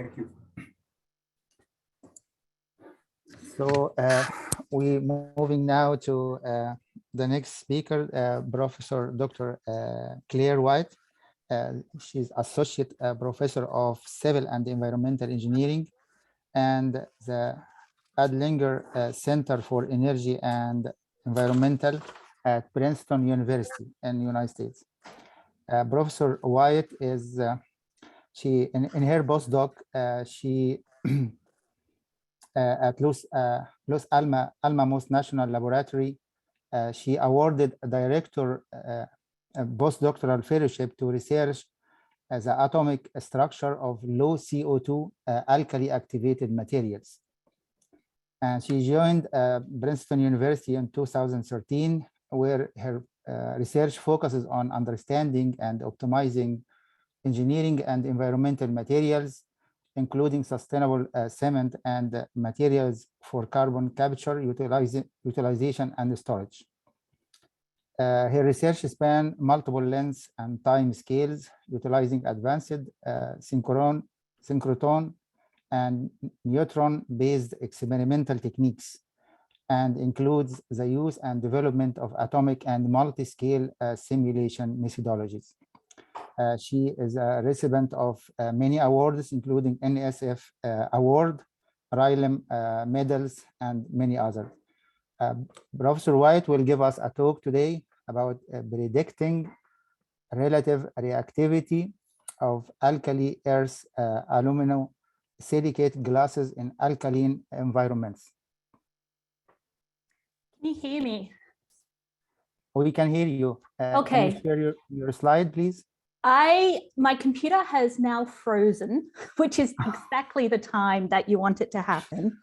Thank you. So we're moving now to the next speaker, Professor Dr. Claire White. She's Associate Professor of Civil and Environmental Engineering and the Adlinger Center for Energy and Environmental at Princeton University in the United States. Professor White is, in her postdoc, she at Los Alamos National Laboratory, she awarded a director a postdoctoral fellowship to research the atomic structure of low CO2 alkali activated materials. And she joined Princeton University in 2013, where her research focuses on understanding and optimizing engineering and environmental materials, including sustainable cement and materials for carbon capture, utilization, and storage. Her research span multiple lengths and time scales, utilizing advanced synchrotron and neutron-based experimental techniques, and includes the use and development of atomic and multi-scale simulation methodologies. She is a recipient of many awards, including NSF Award, RILEM medals, and many others. Professor White will give us a talk today about predicting relative reactivity of alkali earth aluminosilicate glasses in alkaline environments. Can you hear me? We can hear you. Okay. Can you share your slide, please? My computer has now frozen, which is exactly the time that you want it to happen.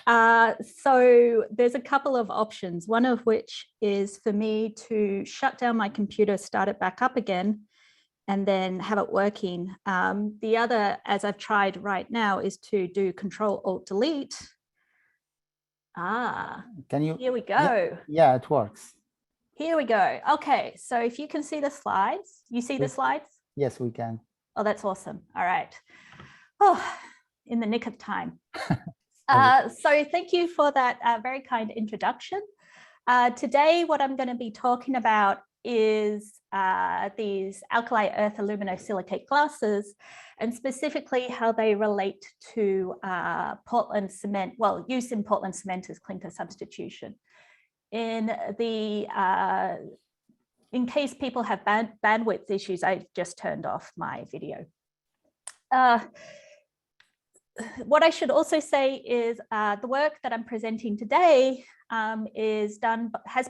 So there's a couple of options, one of which is for me to shut down my computer, start it back up again, and then have it working. The other, as I've tried right now, is to do Control-Alt-Delete. Can you? Here we go. Yeah, it works. Here we go. Okay, so if you can see the slides, you see the slides? Yes, we can. Oh, that's awesome. All right. Oh, in the nick of time. So thank you for that very kind introduction. Today, what I'm going to be talking about is these alkali earth aluminosilicate glasses, and specifically how they relate to Portland cement, well, use in Portland cement as clinker substitution. In case people have bandwidth issues, I just turned off my video. What I should also say is the work that I'm presenting today has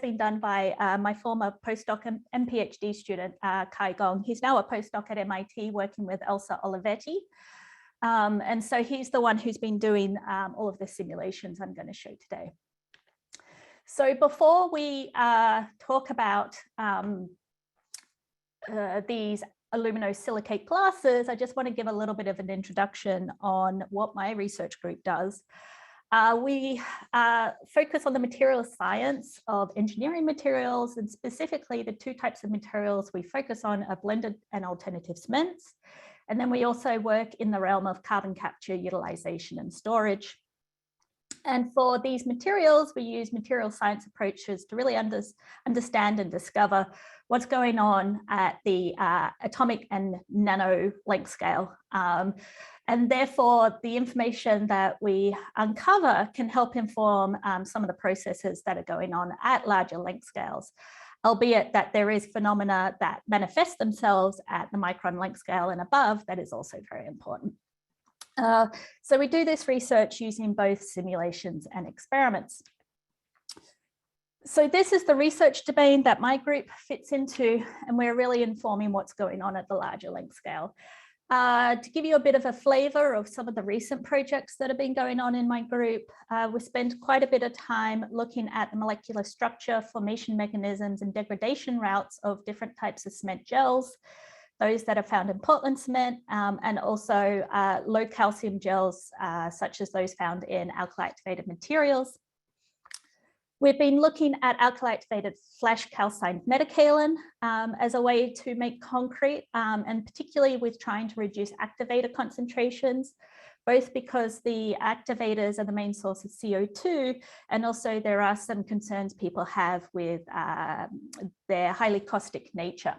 been done by my former postdoc and PhD student, Kai Gong. He's now a postdoc at MIT working with Elsa Olivetti. And so he's the one who's been doing all of the simulations I'm going to show today. So before we talk about these aluminosilicate glasses, I just want to give a little bit of an introduction on what my research group does. We focus on the material science of engineering materials, and specifically the two types of materials we focus on are blended and alternative cements. And then we also work in the realm of carbon capture, utilization, and storage. And for these materials, we use material science approaches to really understand and discover what's going on at the atomic and nano length scale. And therefore, the information that we uncover can help inform some of the processes that are going on at larger length scales, albeit that there is phenomena that manifest themselves at the micron length scale and above that is also very important. So we do this research using both simulations and experiments. So this is the research domain that my group fits into, and we're really informing what's going on at the larger length scale. To give you a bit of a flavor of some of the recent projects that have been going on in my group, we spent quite a bit of time looking at the molecular structure, formation mechanisms, and degradation routes of different types of cement gels, those that are found in Portland cement, and also low calcium gels, such as those found in alkali activated materials. We've been looking at alkali activated flash calcined metakaolin as a way to make concrete, and particularly with trying to reduce activator concentrations. both because the activators are the main source of CO2, and also there are some concerns people have with their highly caustic nature.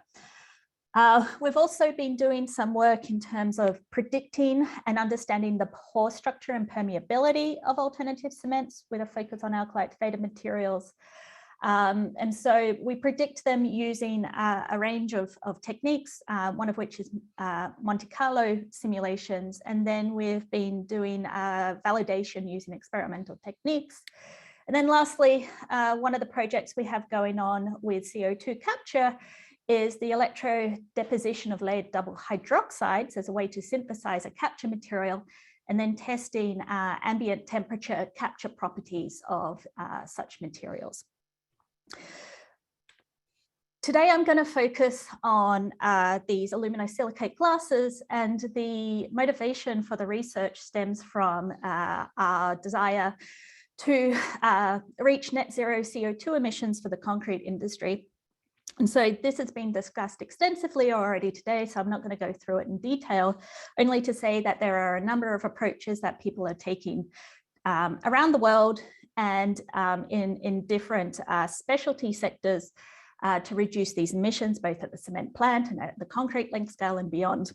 We've also been doing some work in terms of predicting and understanding the pore structure and permeability of alternative cements with a focus on alkali activated materials. And so we predict them using a range of techniques, one of which is Monte Carlo simulations. And then we've been doing validation using experimental techniques. And then lastly, one of the projects we have going on with CO2 capture is the electro deposition of layered double hydroxides as a way to synthesize a capture material, and then testing ambient temperature capture properties of such materials. Today, I'm going to focus on these aluminosilicate glasses, and the motivation for the research stems from our desire to reach net zero CO2 emissions for the concrete industry. And so this has been discussed extensively already today, so I'm not going to go through it in detail, only to say that there are a number of approaches that people are taking around the world and in different specialty sectors to reduce these emissions, both at the cement plant and at the concrete length scale and beyond.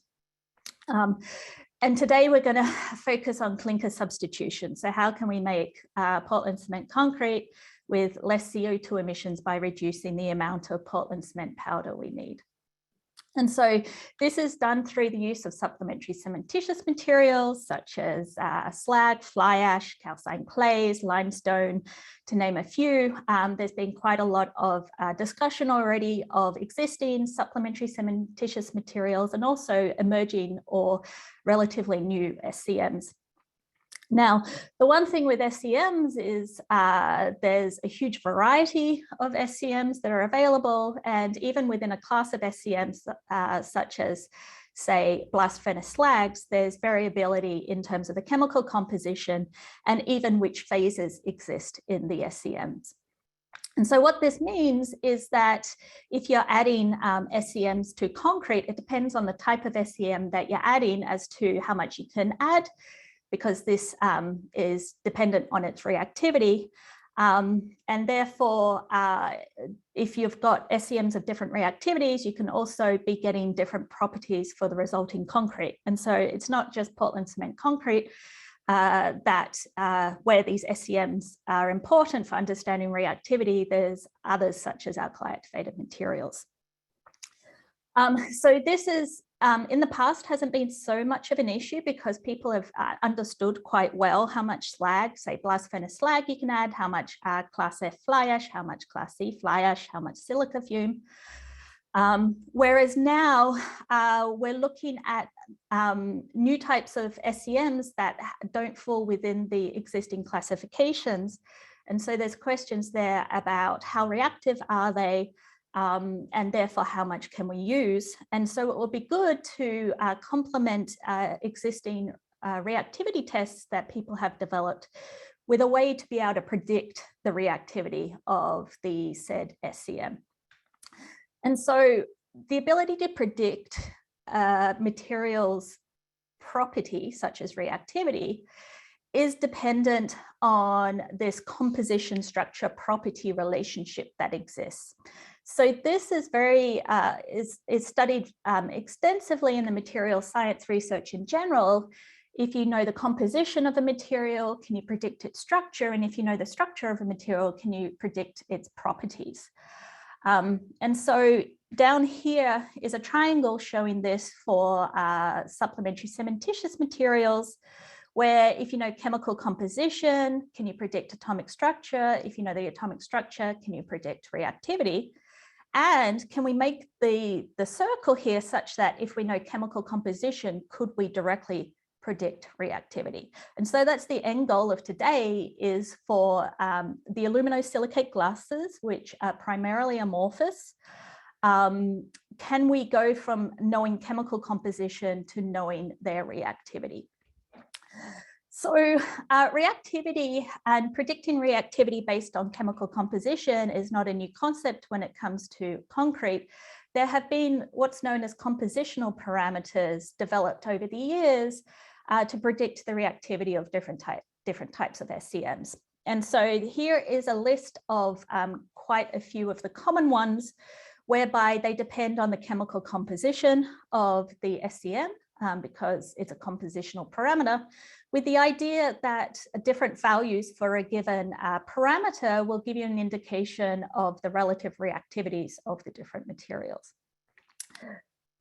And today we're going to focus on clinker substitution. So how can we make Portland cement concrete with less CO2 emissions by reducing the amount of Portland cement powder we need? And so this is done through the use of supplementary cementitious materials such as slag, fly ash, calcined clays, limestone, to name a few. There's been quite a lot of discussion already of existing supplementary cementitious materials and also emerging or relatively new SCMs. Now, the one thing with SCMs is there's a huge variety of SCMs that are available, and even within a class of SCMs, such as, say, blast furnace slags, there's variability in terms of the chemical composition and even which phases exist in the SCMs. And so what this means is that if you're adding SCMs to concrete, it depends on the type of SCM that you're adding as to how much you can add, because this is dependent on its reactivity. And therefore, if you've got SCMs of different reactivities, you can also be getting different properties for the resulting concrete. And so it's not just Portland cement concrete where these SCMs are important for understanding reactivity. There's others such as alkali activated materials. So this is in the past hasn't been so much of an issue because people have understood quite well how much slag, say blast furnace slag you can add, how much class F fly ash, how much class C fly ash, how much silica fume. Whereas now we're looking at new types of SCMs that don't fall within the existing classifications. And so there's questions there about how reactive are they? And therefore, how much can we use? And so it will be good to complement existing reactivity tests that people have developed with a way to be able to predict the reactivity of the said SCM. And so the ability to predict materials property, such as reactivity, is dependent on this composition structure property relationship that exists. So this is very is studied extensively in the material science research in general. If you know the composition of a material, can you predict its structure? And if you know the structure of a material, can you predict its properties? And so down here is a triangle showing this for supplementary cementitious materials, where if you know chemical composition, can you predict atomic structure? If you know the atomic structure, can you predict reactivity? And can we make the circle here such that if we know chemical composition, could we directly predict reactivity? And so that's the end goal of today, is for the aluminosilicate glasses, which are primarily amorphous. Can we go from knowing chemical composition to knowing their reactivity? So reactivity and predicting reactivity based on chemical composition is not a new concept when it comes to concrete. There have been what's known as compositional parameters developed over the years to predict the reactivity of different types of SCMs. And so here is a list of quite a few of the common ones, whereby they depend on the chemical composition of the SCM, because it's a compositional parameter, with the idea that different values for a given parameter will give you an indication of the relative reactivities of the different materials.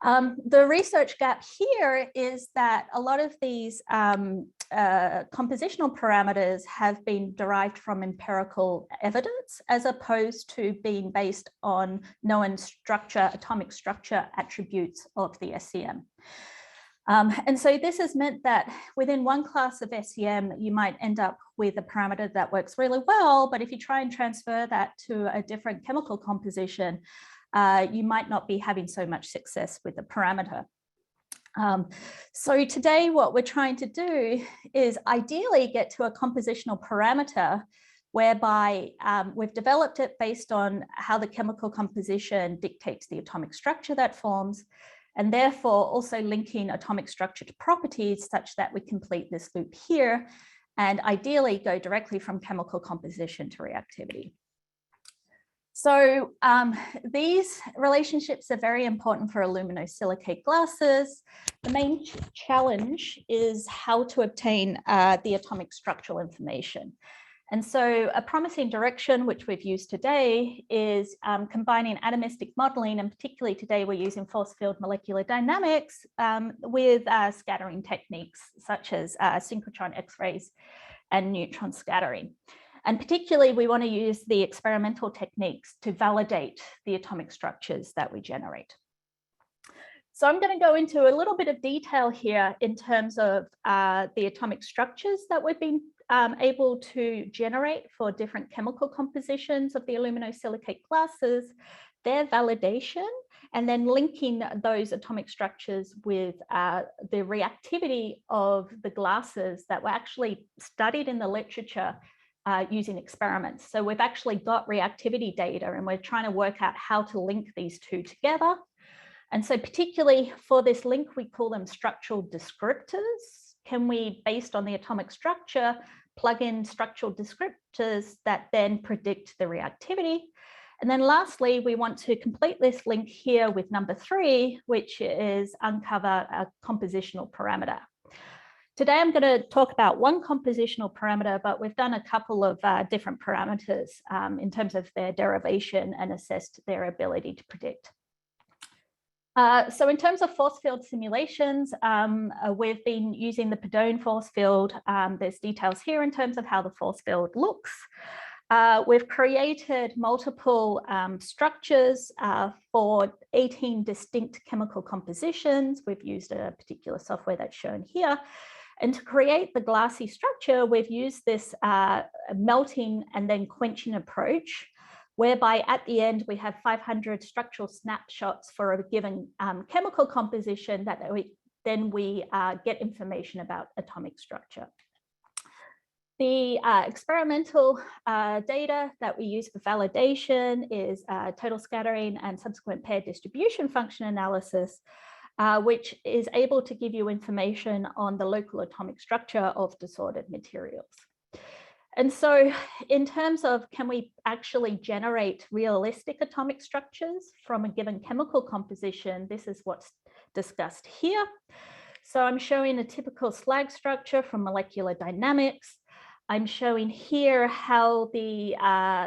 The research gap here is that a lot of these compositional parameters have been derived from empirical evidence, as opposed to being based on known structure, atomic structure attributes of the SCM. And so this has meant that within one class of SCM, you might end up with a parameter that works really well, but if you try and transfer that to a different chemical composition, you might not be having so much success with the parameter. So today what we're trying to do is ideally get to a compositional parameter whereby we've developed it based on how the chemical composition dictates the atomic structure that forms, and therefore also linking atomic structure to properties such that we complete this loop here and ideally go directly from chemical composition to reactivity. So these relationships are very important for aluminosilicate glasses. The main challenge is how to obtain the atomic structural information. And so a promising direction, which we've used today, is combining atomistic modeling, and particularly today we're using force field molecular dynamics with scattering techniques such as synchrotron X-rays and neutron scattering. And particularly, we want to use the experimental techniques to validate the atomic structures that we generate. So I'm going to go into a little bit of detail here in terms of the atomic structures that we've been able to generate for different chemical compositions of the aluminosilicate glasses, their validation, and then linking those atomic structures with the reactivity of the glasses that were actually studied in the literature using experiments. So we've actually got reactivity data, and we're trying to work out how to link these two together. And so particularly for this link, we call them structural descriptors. Can we, based on the atomic structure, plug in structural descriptors that then predict the reactivity? And then lastly, we want to complete this link here with number 3, which is uncover a compositional parameter. Today, I'm going to talk about one compositional parameter, but we've done a couple of different parameters in terms of their derivation and assessed their ability to predict. So in terms of force field simulations, we've been using the Padone force field. There's details here in terms of how the force field looks. We've created multiple structures for 18 distinct chemical compositions. We've used a particular software that's shown here. And to create the glassy structure, we've used this melting and then quenching approach, whereby at the end we have 500 structural snapshots for a given chemical composition that we get information about atomic structure. The experimental data that we use for validation is total scattering and subsequent pair distribution function analysis, which is able to give you information on the local atomic structure of disordered materials. And so in terms of, can we actually generate realistic atomic structures from a given chemical composition, this is what's discussed here. So I'm showing a typical slag structure from molecular dynamics. I'm showing here how the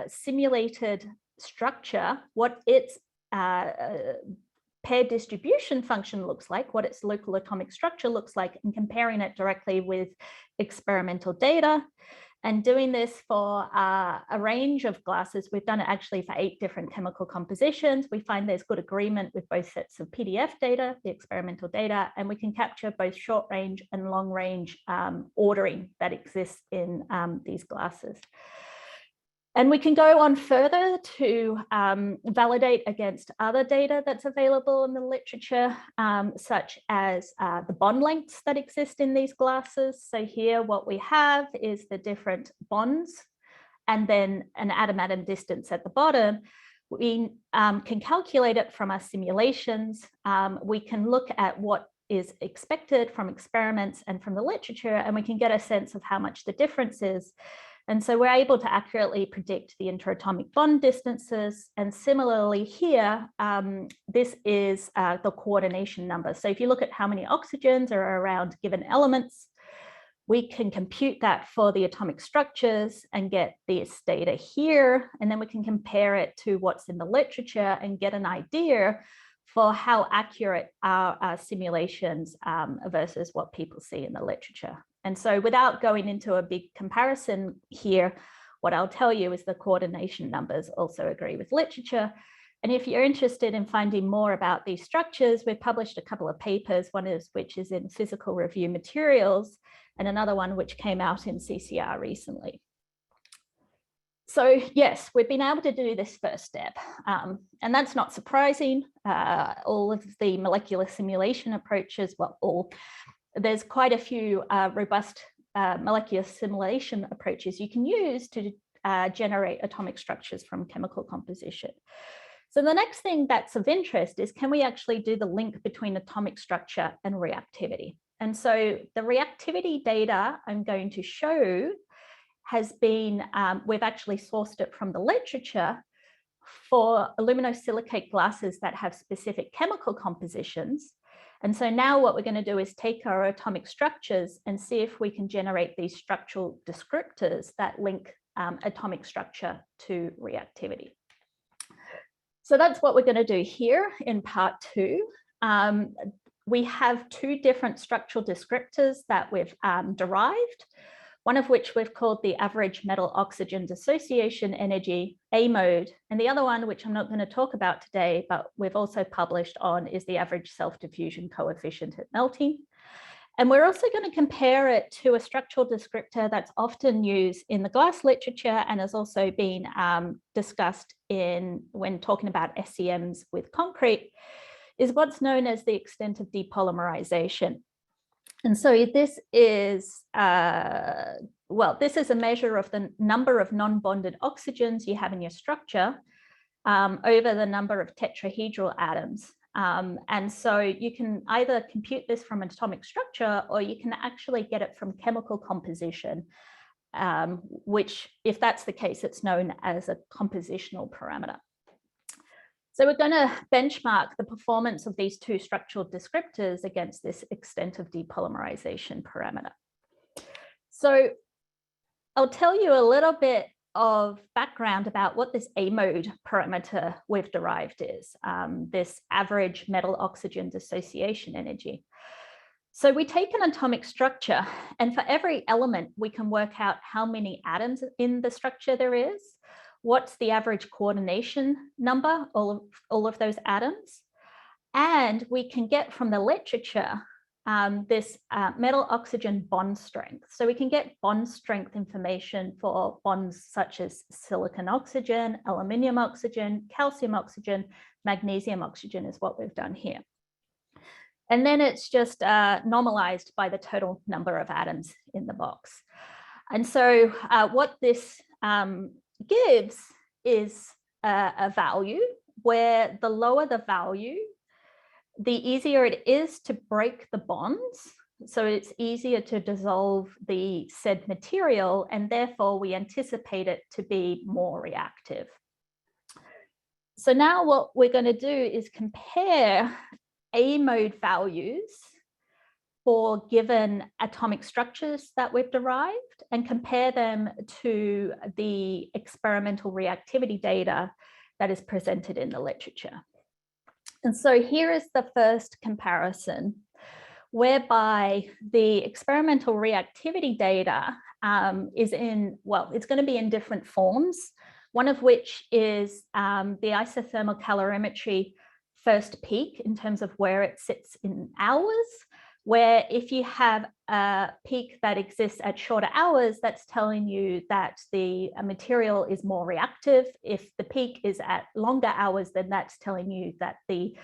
simulated structure, what its pair distribution function looks like, what its local atomic structure looks like, and comparing it directly with experimental data. And doing this for a range of glasses. We've done it actually for 8 different chemical compositions. We find there's good agreement with both sets of PDF data, the experimental data, and we can capture both short range and long range ordering that exists in these glasses. And we can go on further to validate against other data that's available in the literature, such as the bond lengths that exist in these glasses. So here what we have is the different bonds and then an atom-atom distance at the bottom. We can calculate it from our simulations. We can look at what is expected from experiments and from the literature, and we can get a sense of how much the difference is. And so we're able to accurately predict the interatomic bond distances. And similarly here, this is the coordination number. So if you look at how many oxygens are around given elements, we can compute that for the atomic structures and get this data here. And then we can compare it to what's in the literature and get an idea for how accurate our simulations versus what people see in the literature. And so without going into a big comparison here, what I'll tell you is the coordination numbers also agree with literature. And if you're interested in finding more about these structures, we've published a couple of papers, one is which is in Physical Review Materials, and another one which came out in CCR recently. So yes, we've been able to do this first step, and that's not surprising. All of the molecular simulation approaches, there's quite a few robust molecular simulation approaches you can use to generate atomic structures from chemical composition. So the next thing that's of interest is, can we actually do the link between atomic structure and reactivity? And so the reactivity data I'm going to show has been, we've actually sourced it from the literature for aluminosilicate glasses that have specific chemical compositions. And so now what we're going to do is take our atomic structures and see if we can generate these structural descriptors that link atomic structure to reactivity. So that's what we're going to do here in part 2. We have 2 different structural descriptors that we've derived, one of which we've called the average metal oxygen dissociation energy, A mode, and the other one, which I'm not going to talk about today, but we've also published on, is the average self-diffusion coefficient at melting. And we're also going to compare it to a structural descriptor that's often used in the glass literature and has also been discussed when talking about SEMs with concrete, is what's known as the extent of depolymerization. And so this is, this is a measure of the number of non-bonded oxygens you have in your structure over the number of tetrahedral atoms. And so you can either compute this from an atomic structure, or you can actually get it from chemical composition, which, if that's the case, it's known as a compositional parameter. So we're going to benchmark the performance of these 2 structural descriptors against this extent of depolymerization parameter. So I'll tell you a little bit of background about what this A mode parameter we've derived is, this average metal oxygen dissociation energy. So we take an atomic structure, and for every element, we can work out how many atoms in the structure there is, what's the average coordination number, all of those atoms, and we can get from the literature this metal oxygen bond strength. So we can get bond strength information for bonds such as silicon oxygen, aluminium oxygen, calcium oxygen, magnesium oxygen is what we've done here. And then it's just normalized by the total number of atoms in the box. And so what this gives is a value where the lower the value, the easier it is to break the bonds. So it's easier to dissolve the said material, and therefore we anticipate it to be more reactive. So now what we're going to do is compare A mode values for given atomic structures that we've derived and compare them to the experimental reactivity data that is presented in the literature. And so here is the first comparison, whereby the experimental reactivity data is it's going to be in different forms, one of which is the isothermal calorimetry first peak in terms of where it sits in hours, where if you have a peak that exists at shorter hours, that's telling you that the material is more reactive. If the peak is at longer hours, then that's telling you that the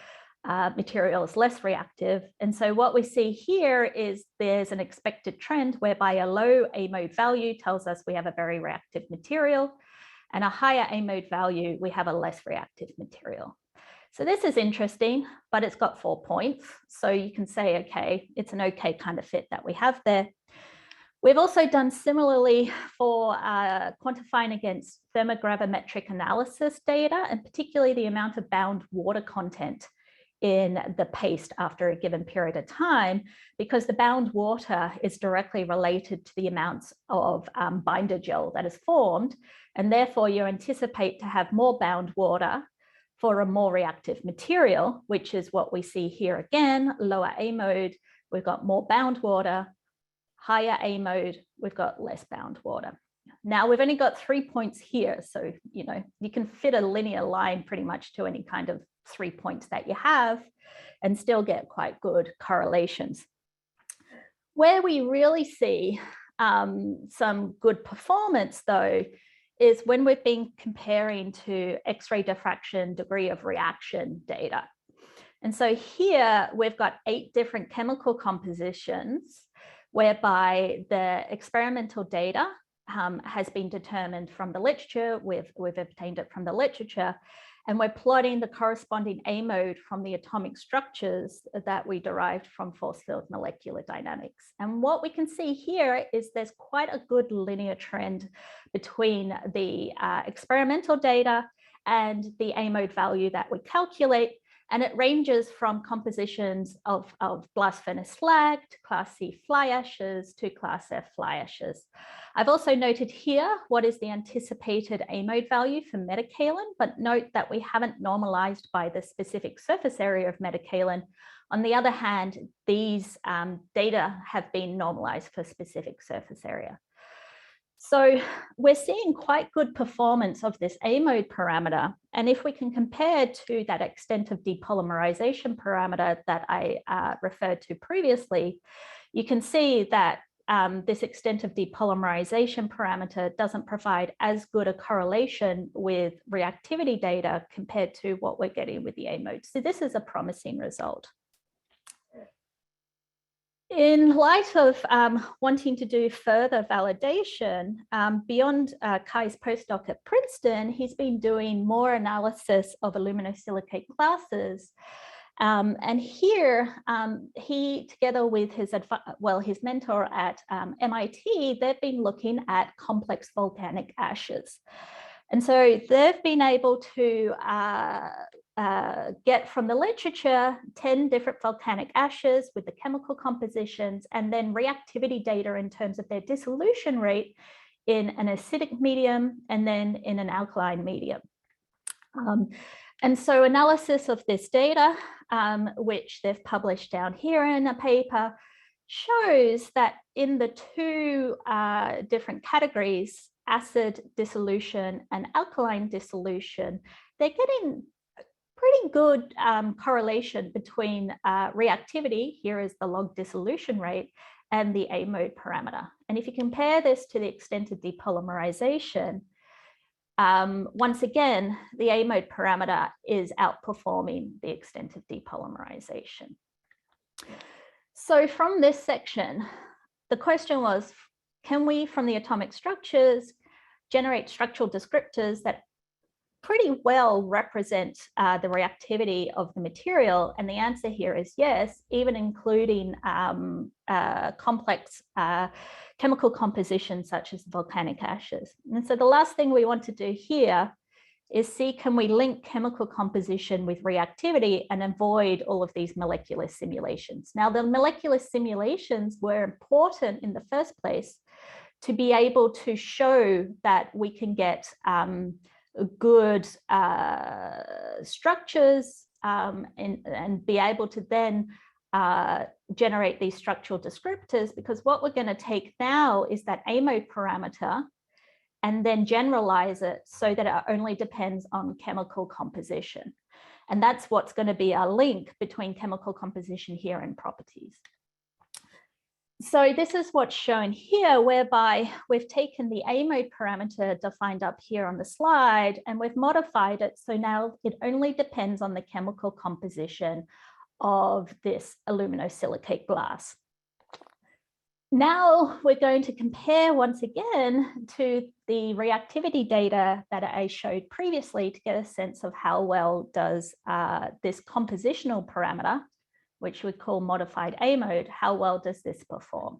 material is less reactive. And so what we see here is there's an expected trend whereby a low A mode value tells us we have a very reactive material, and a higher A mode value, we have a less reactive material. So this is interesting, but it's got 4 points. So you can say, okay, it's an okay kind of fit that we have there. We've also done similarly for quantifying against thermogravimetric analysis data, and particularly the amount of bound water content in the paste after a given period of time, because the bound water is directly related to the amounts of binder gel that is formed, and therefore you anticipate to have more bound water for a more reactive material, which is what we see here again. Lower A mode, we've got more bound water. Higher A mode, we've got less bound water. Now we've only got 3 points here, so you can fit a linear line pretty much to any kind of 3 points that you have and still get quite good correlations. Where we really see some good performance, though, is when we've been comparing to X-ray diffraction degree of reaction data. And so here we've got 8 different chemical compositions whereby the experimental data has been determined from the literature. We've obtained it from the literature, and we're plotting the corresponding A mode from the atomic structures that we derived from force field molecular dynamics. And what we can see here is there's quite a good linear trend between the experimental data and the A mode value that we calculate. And it ranges from compositions of blast furnace slag to Class C fly ashes to Class F fly ashes. I've also noted here what is the anticipated A mode value for metakaolin, but note that we haven't normalized by the specific surface area of metakaolin. On the other hand, these data have been normalized for specific surface area. So we're seeing quite good performance of this A mode parameter. And if we can compare to that extent of depolymerization parameter that I referred to previously, you can see that this extent of depolymerization parameter doesn't provide as good a correlation with reactivity data compared to what we're getting with the A mode. So this is a promising result. In light of wanting to do further validation, beyond Kai's postdoc at Princeton, he's been doing more analysis of aluminosilicate classes. And here, he, together with his mentor at MIT, they've been looking at complex volcanic ashes. And so they've been able to get from the literature 10 different volcanic ashes with the chemical compositions, and then reactivity data in terms of their dissolution rate in an acidic medium and then in an alkaline medium. And so analysis of this data, which they've published down here in a paper, shows that in the 2 different categories, acid dissolution and alkaline dissolution, they're getting pretty good correlation between reactivity, here is the log dissolution rate, and the A mode parameter. And if you compare this to the extent of depolymerization, once again, the A mode parameter is outperforming the extent of depolymerization. So from this section, the question was, can we, from the atomic structures, generate structural descriptors that pretty well represent the reactivity of the material? And the answer here is yes, even including complex chemical compositions such as volcanic ashes. And so the last thing we want to do here is see, can we link chemical composition with reactivity and avoid all of these molecular simulations? Now, the molecular simulations were important in the first place to be able to show that we can get good structures and be able to then generate these structural descriptors, because what we're going to take now is that A mode parameter and then generalize it so that it only depends on chemical composition. And that's what's going to be our link between chemical composition here and properties. So this is what's shown here, whereby we've taken the A mode parameter defined up here on the slide, and we've modified it. So now it only depends on the chemical composition of this aluminosilicate glass. Now we're going to compare once again to the reactivity data that I showed previously to get a sense of how well does this compositional parameter, which we call modified A mode, how well does this perform?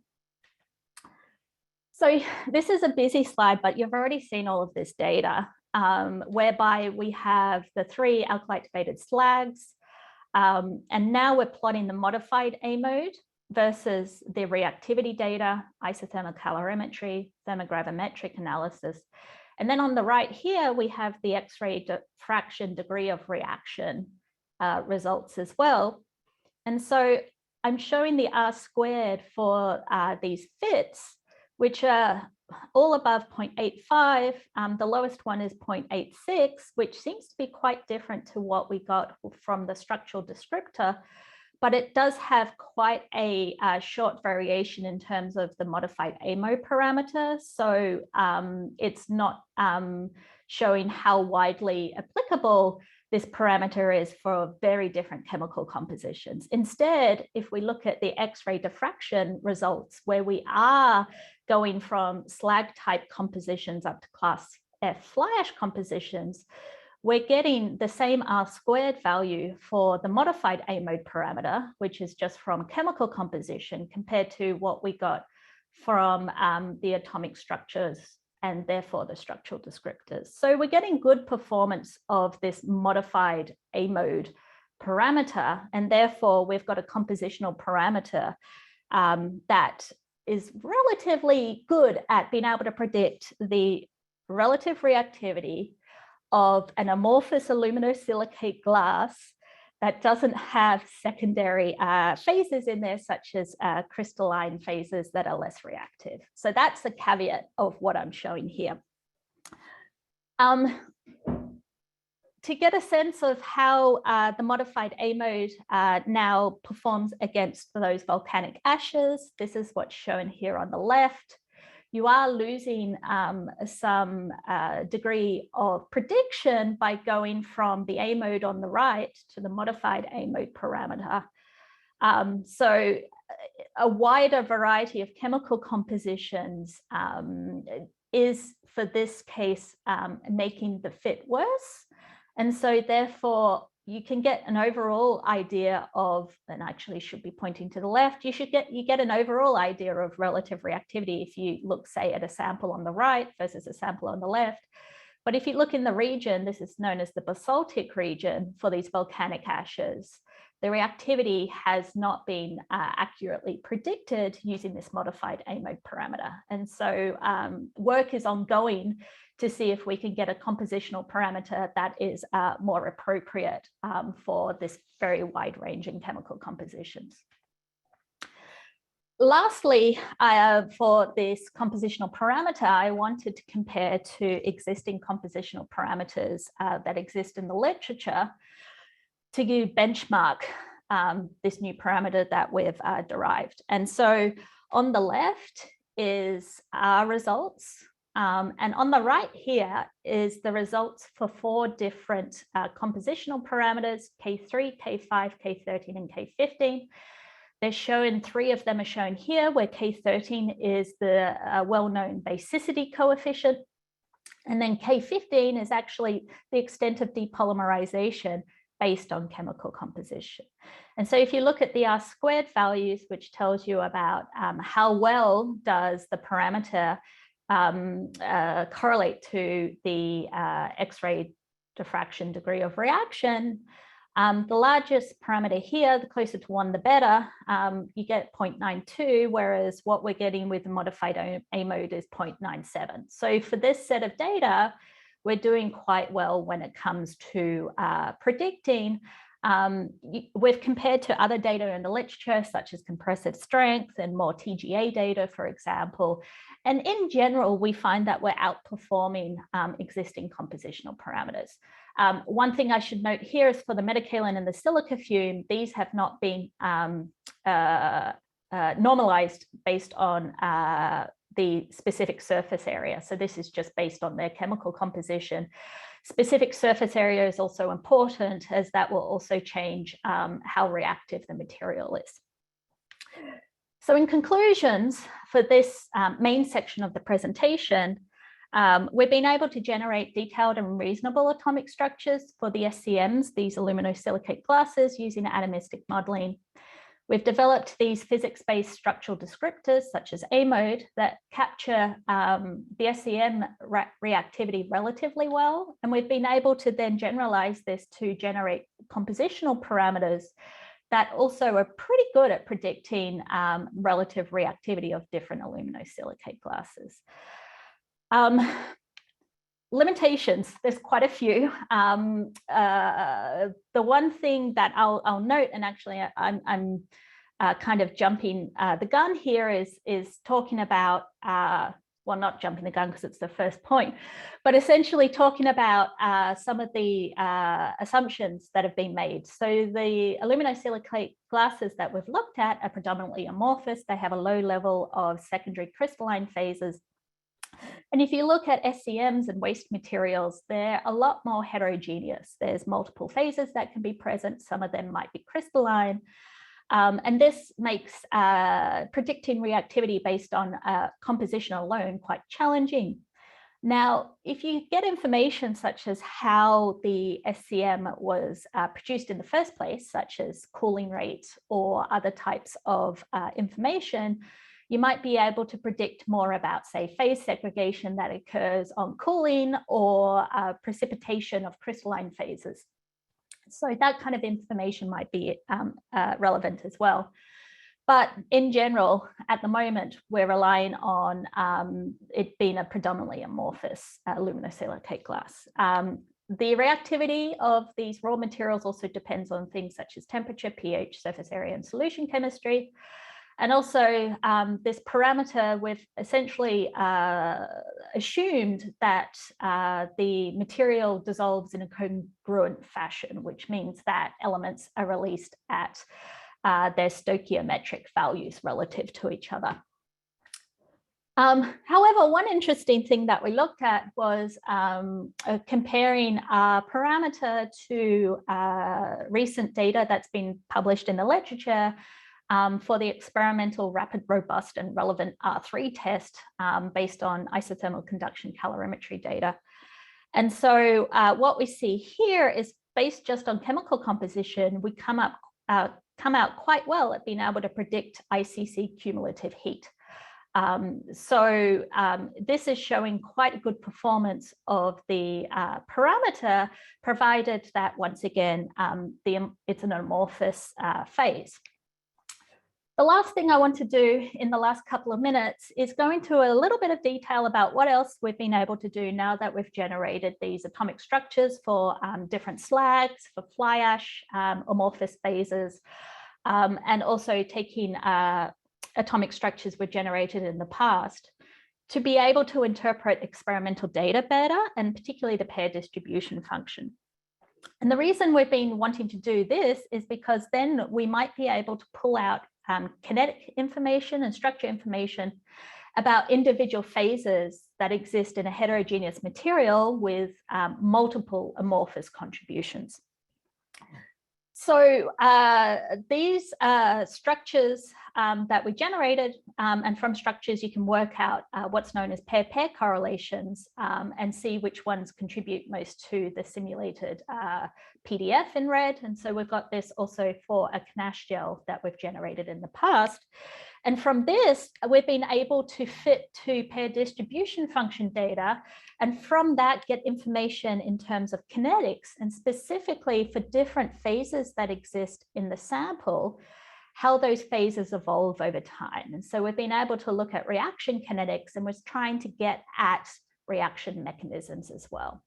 So this is a busy slide, but you've already seen all of this data, whereby we have the 3 alkali activated slags, and now we're plotting the modified A mode versus the reactivity data, isothermal calorimetry, thermogravimetric analysis. And then on the right here, we have the X-ray diffraction degree of reaction results as well. And so I'm showing the R squared for these fits, which are all above 0.85. The lowest one is 0.86, which seems to be quite different to what we got from the structural descriptor, but it does have quite a short variation in terms of the modified A mode parameter. So it's not showing how widely applicable this parameter is for very different chemical compositions. Instead, if we look at the X-ray diffraction results, where we are going from slag type compositions up to class F fly ash compositions, we're getting the same R squared value for the modified A mode parameter, which is just from chemical composition, compared to what we got from the atomic structures and therefore the structural descriptors. So we're getting good performance of this modified A mode parameter, and therefore we've got a compositional parameter that is relatively good at being able to predict the relative reactivity of an amorphous aluminosilicate glass that doesn't have secondary phases in there, such as crystalline phases that are less reactive. So that's the caveat of what I'm showing here. To get a sense of how the modified A mode now performs against those volcanic ashes, this is what's shown here on the left. You are losing some degree of prediction by going from the A mode on the right to the modified A mode parameter. So a wider variety of chemical compositions is, for this case, making the fit worse. And so therefore, you can get an overall idea of, and actually should be pointing to the left, you get an overall idea of relative reactivity if you look, say, at a sample on the right versus a sample on the left. But if you look in the region, this is known as the basaltic region for these volcanic ashes, the reactivity has not been accurately predicted using this modified A mode parameter. And so work is ongoing to see if we can get a compositional parameter that is more appropriate for this very wide-ranging chemical compositions. Lastly, for this compositional parameter, I wanted to compare to existing compositional parameters that exist in the literature to benchmark this new parameter that we've derived. And so on the left is our results. And on the right here is the results for 4 different compositional parameters, K3, K5, K13, and K15. They're shown, 3 of them are shown here, where K13 is the well-known basicity coefficient. And then K15 is actually the extent of depolymerization based on chemical composition. And so if you look at the R squared values, which tells you about how well does the parameter correlate to the X-ray diffraction degree of reaction, the largest parameter here, the closer to 1, the better, you get 0.92, whereas what we're getting with the modified A mode is 0.97. So for this set of data, we're doing quite well when it comes to predicting. We've compared to other data in the literature, such as compressive strength and more TGA data, for example. And in general, we find that we're outperforming existing compositional parameters. One thing I should note here is for the metakaolin and the silica fume, these have not been normalized based on the specific surface area. So this is just based on their chemical composition. Specific surface area is also important, as that will also change how reactive the material is. So in conclusions for this main section of the presentation, we've been able to generate detailed and reasonable atomic structures for the SCMs, these aluminosilicate glasses, using atomistic modeling. We've developed these physics-based structural descriptors, such as A-mode, that capture the SCM reactivity relatively well. And we've been able to then generalize this to generate compositional parameters that also are pretty good at predicting relative reactivity of different aluminosilicate glasses. Limitations, there's quite a few. The one thing that I'll note, and actually I'm kind of jumping the gun here, is talking about, well, not jumping the gun because it's the first point, but essentially talking about some of the assumptions that have been made. So the aluminosilicate glasses that we've looked at are predominantly amorphous. They have a low level of secondary crystalline phases. And if you look at SCMs and waste materials, they're a lot more heterogeneous. There's multiple phases that can be present. Some of them might be crystalline. And this makes predicting reactivity based on composition alone quite challenging. Now, if you get information such as how the SCM was produced in the first place, such as cooling rates or other types of information, you might be able to predict more about, say, phase segregation that occurs on cooling or precipitation of crystalline phases. So that kind of information might be relevant as well. But in general, at the moment, we're relying on it being a predominantly amorphous aluminosilicate glass. The reactivity of these raw materials also depends on things such as temperature, pH, surface area, and solution chemistry. And also this parameter, we've essentially assumed that the material dissolves in a congruent fashion, which means that elements are released at their stoichiometric values relative to each other. However, one interesting thing that we looked at was comparing our parameter to recent data that's been published in the literature for the experimental rapid, robust, and relevant R3 test based on isothermal conduction calorimetry data. And so what we see here is based just on chemical composition, we come out quite well at being able to predict ICC cumulative heat. This is showing quite a good performance of the parameter, provided that, once again, it's an amorphous phase. The last thing I want to do in the last couple of minutes is go into a little bit of detail about what else we've been able to do now that we've generated these atomic structures for different slags, for fly ash, amorphous phases, and also taking atomic structures were generated in the past to be able to interpret experimental data better, and particularly the pair distribution function. And the reason we've been wanting to do this is because then we might be able to pull out kinetic information and structure information about individual phases that exist in a heterogeneous material with multiple amorphous contributions. So these structures that we generated, and from structures you can work out what's known as pair-pair correlations and see which ones contribute most to the simulated PDF in red. And so we've got this also for a Knash gel that we've generated in the past. And from this, we've been able to fit to pair distribution function data, and from that get information in terms of kinetics, and specifically for different phases that exist in the sample, how those phases evolve over time. And so we've been able to look at reaction kinetics, and we're trying to get at reaction mechanisms as well.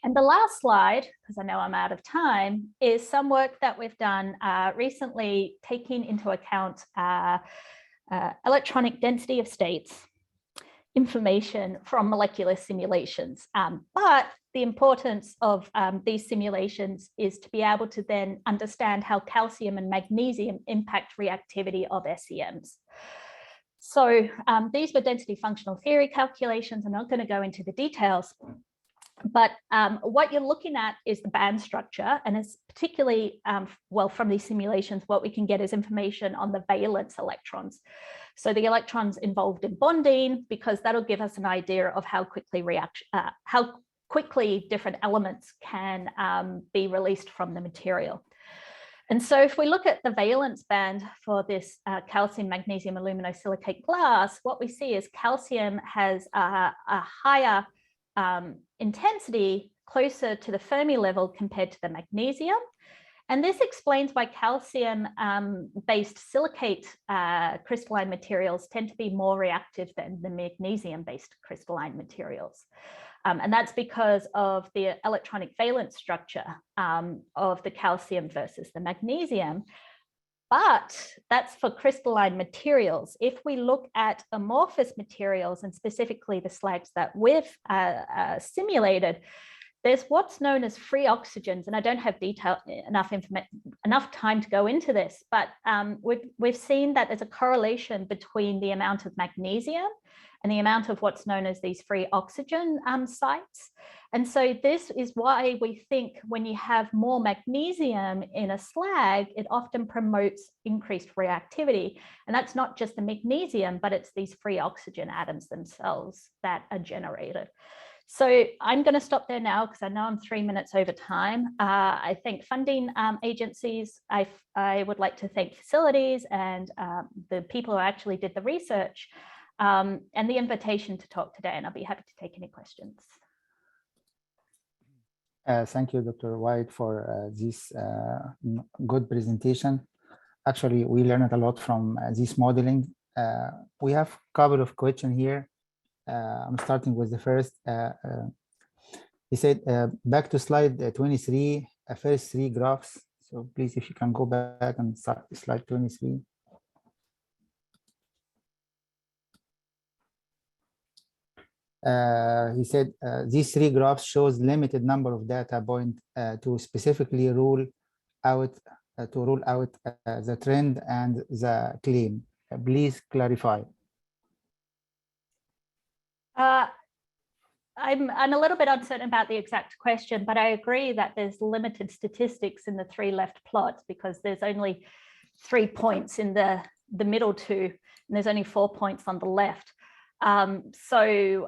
And the last slide, because I know I'm out of time, is some work that we've done recently, taking into account electronic density of states information from molecular simulations. But the importance of these simulations is to be able to then understand how calcium and magnesium impact reactivity of SCMs. So these were density functional theory calculations. I'm not going to go into the details, But what you're looking at is the band structure, and it's particularly, well, from these simulations, what we can get is information on the valence electrons. So the electrons involved in bonding, because that'll give us an idea of how quickly different elements can be released from the material. And so if we look at the valence band for this calcium, magnesium, aluminosilicate glass, what we see is calcium has a higher intensity closer to the Fermi level compared to the magnesium. And this explains why calcium-based silicate crystalline materials tend to be more reactive than the magnesium-based crystalline materials. And that's because of the electronic valence structure of the calcium versus the magnesium. But that's for crystalline materials. If we look at amorphous materials, and specifically the slags that we've simulated, there's what's known as free oxygens, and I don't have enough time to go into this, but we've seen that there's a correlation between the amount of magnesium and the amount of what's known as these free oxygen sites. And so this is why we think when you have more magnesium in a slag, it often promotes increased reactivity. And that's not just the magnesium, but it's these free oxygen atoms themselves that are generated. So I'm going to stop there now because I know I'm 3 minutes over time. I thank funding agencies. I would like to thank facilities and the people who actually did the research and the invitation to talk today. And I'll be happy to take any questions. Thank you, Dr. White, for this good presentation. Actually, we learned a lot from this modeling. We have a couple of questions here. I'm starting with the first. He said, back to slide 23, first 3 graphs. So please, if you can go back and start slide 23. He said, these 3 graphs shows limited number of data points to specifically rule out the trend and the claim. Please clarify. I'm a little bit uncertain about the exact question, but I agree that there's limited statistics in the 3 left plots because there's only 3 points in the middle 2, and there's only 4 points on the left. So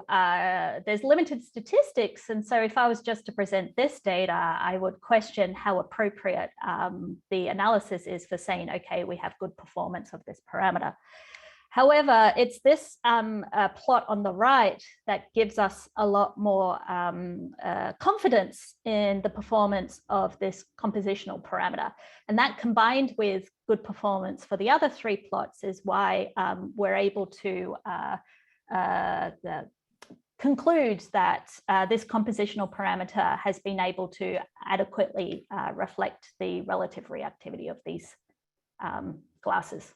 there's limited statistics. And so if I was just to present this data, I would question how appropriate the analysis is for saying, okay, we have good performance of this parameter. However, it's this plot on the right that gives us a lot more confidence in the performance of this compositional parameter. And that combined with good performance for the other 3 plots is why we're able to conclude that this compositional parameter has been able to adequately reflect the relative reactivity of these glasses.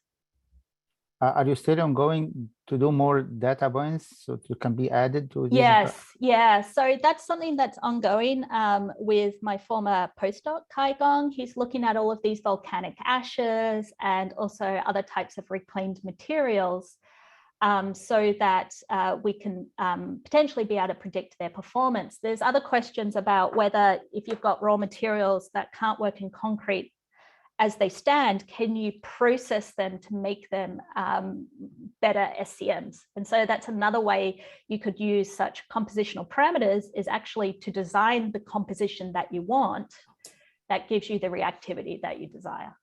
Are you still ongoing to do more data points so it can be added to these? Yes, yeah. So that's something that's ongoing with my former postdoc, Kai Gong. He's looking at all of these volcanic ashes and also other types of reclaimed materials so that we can potentially be able to predict their performance. There's other questions about whether if you've got raw materials that can't work in concrete as they stand, can you process them to make them better SCMs? And so that's another way you could use such compositional parameters is actually to design the composition that you want that gives you the reactivity that you desire.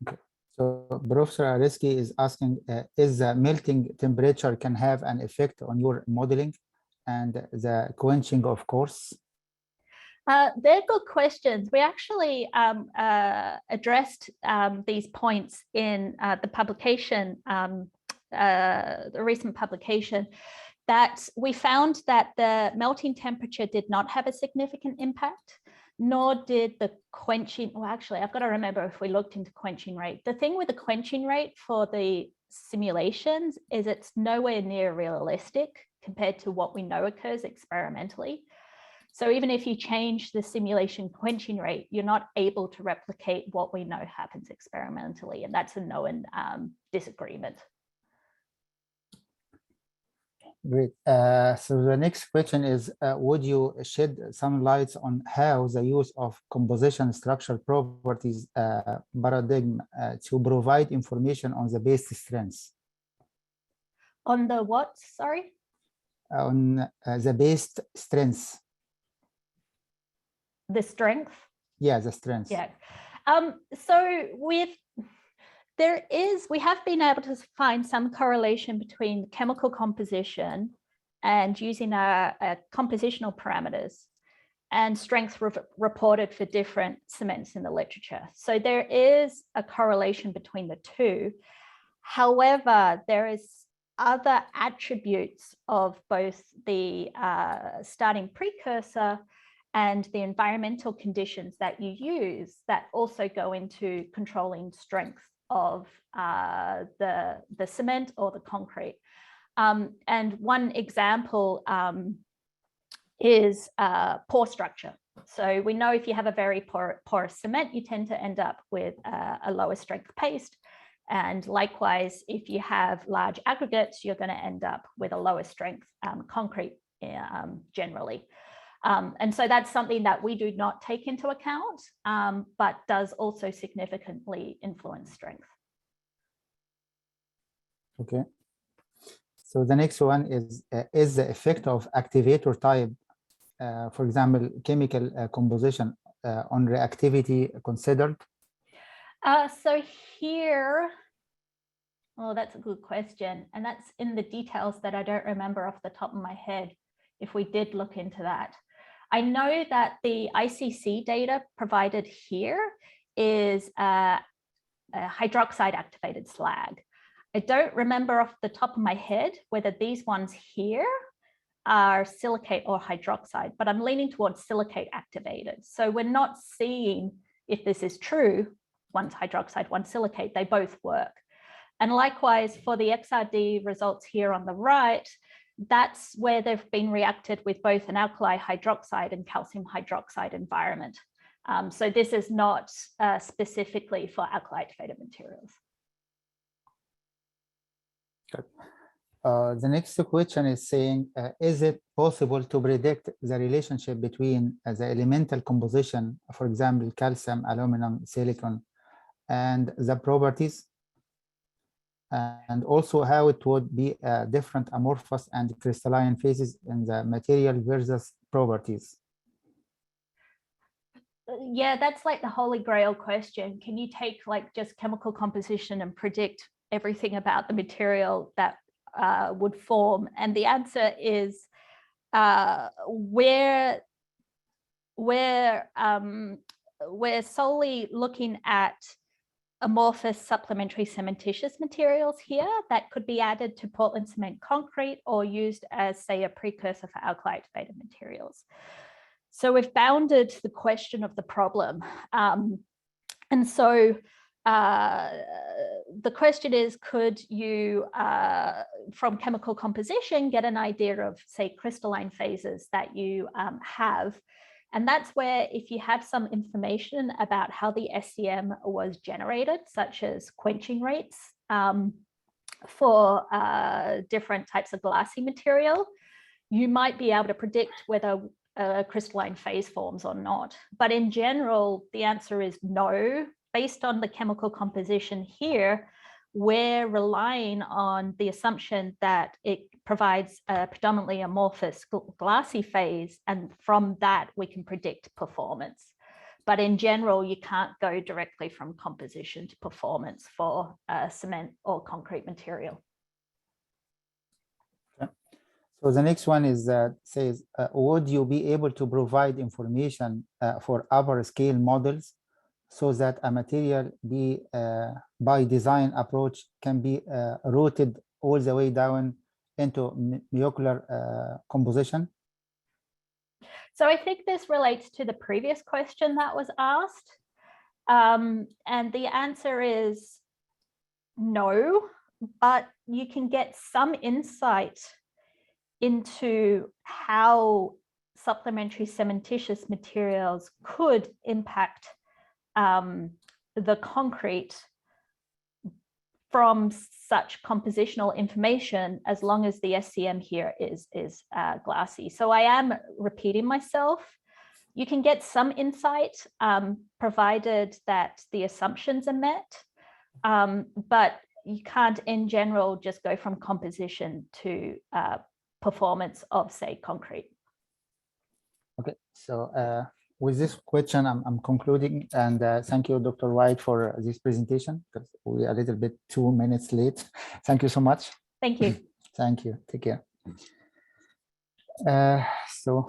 Okay. So Professor Ariski is asking, is the melting temperature can have an effect on your modeling and the quenching of course? They're good questions. We actually addressed these points in the publication, the recent publication, that we found that the melting temperature did not have a significant impact, nor did the quenching. Well, actually, I've got to remember if we looked into quenching rate. The thing with the quenching rate for the simulations is it's nowhere near realistic compared to what we know occurs experimentally. So even if you change the simulation quenching rate, you're not able to replicate what we know happens experimentally. And that's a known disagreement. Great. So the next question is, would you shed some lights on how the use of composition structure properties paradigm to provide information on the base strengths? On the what, sorry? On the base strengths. The strength? Yeah, the strengths. Yeah. So we have been able to find some correlation between chemical composition and using our compositional parameters and strength reported for different cements in the literature. So there is a correlation between the two. However, there is other attributes of both the starting precursor and the environmental conditions that you use that also go into controlling strength of the cement or the concrete. And one example is pore structure. So we know if you have a very porous cement, you tend to end up with a lower strength paste. And likewise, if you have large aggregates, you're going to end up with a lower strength concrete generally. And so that's something that we do not take into account, but does also significantly influence strength. Okay. So the next one is the effect of activator type, for example, chemical composition on reactivity considered? So here, well, that's a good question. And that's in the details that I don't remember off the top of my head, if we did look into that. I know that the ICC data provided here is a hydroxide activated slag. I don't remember off the top of my head whether these ones here are silicate or hydroxide, but I'm leaning towards silicate activated. So we're not seeing if this is true, one's hydroxide, one's silicate, they both work. And likewise for the XRD results here on the right, that's where they've been reacted with both an alkali hydroxide and calcium hydroxide environment. So this is not specifically for alkali activated materials. Good. The next question is saying, is it possible to predict the relationship between the elemental composition, for example, calcium, aluminum, silicon, and the properties? And also how it would be different amorphous and crystalline phases in the material versus properties? Yeah, that's like the holy grail question. Can you take like just chemical composition and predict everything about the material that would form? And the answer is we're solely looking at amorphous supplementary cementitious materials here that could be added to Portland cement concrete or used as, say, a precursor for alkali activated materials. So we've bounded the question of the problem. And so the question is, could you, from chemical composition, get an idea of, say, crystalline phases that you have? And that's where if you have some information about how the SCM was generated, such as quenching rates for different types of glassy material, you might be able to predict whether a crystalline phase forms or not. But in general, the answer is no. Based on the chemical composition here, we're relying on the assumption that it provides a predominantly amorphous glassy phase, and from that we can predict performance. But in general, you can't go directly from composition to performance for cement or concrete material. Okay. So the next one is says, would you be able to provide information for upper scale models so that a material by design approach can be routed all the way down into molecular composition? So I think this relates to the previous question that was asked. And the answer is no, but you can get some insight into how supplementary cementitious materials could impact the concrete from such compositional information as long as the SCM here is glassy. So I am repeating myself. You can get some insight provided that the assumptions are met, but you can't in general just go from composition to performance of, say, concrete. Okay, so with this question, I'm concluding, and thank you, Dr. White, for this presentation, because we are a little bit 2 minutes late. Thank you so much. Thank you. Thank you. Take care. So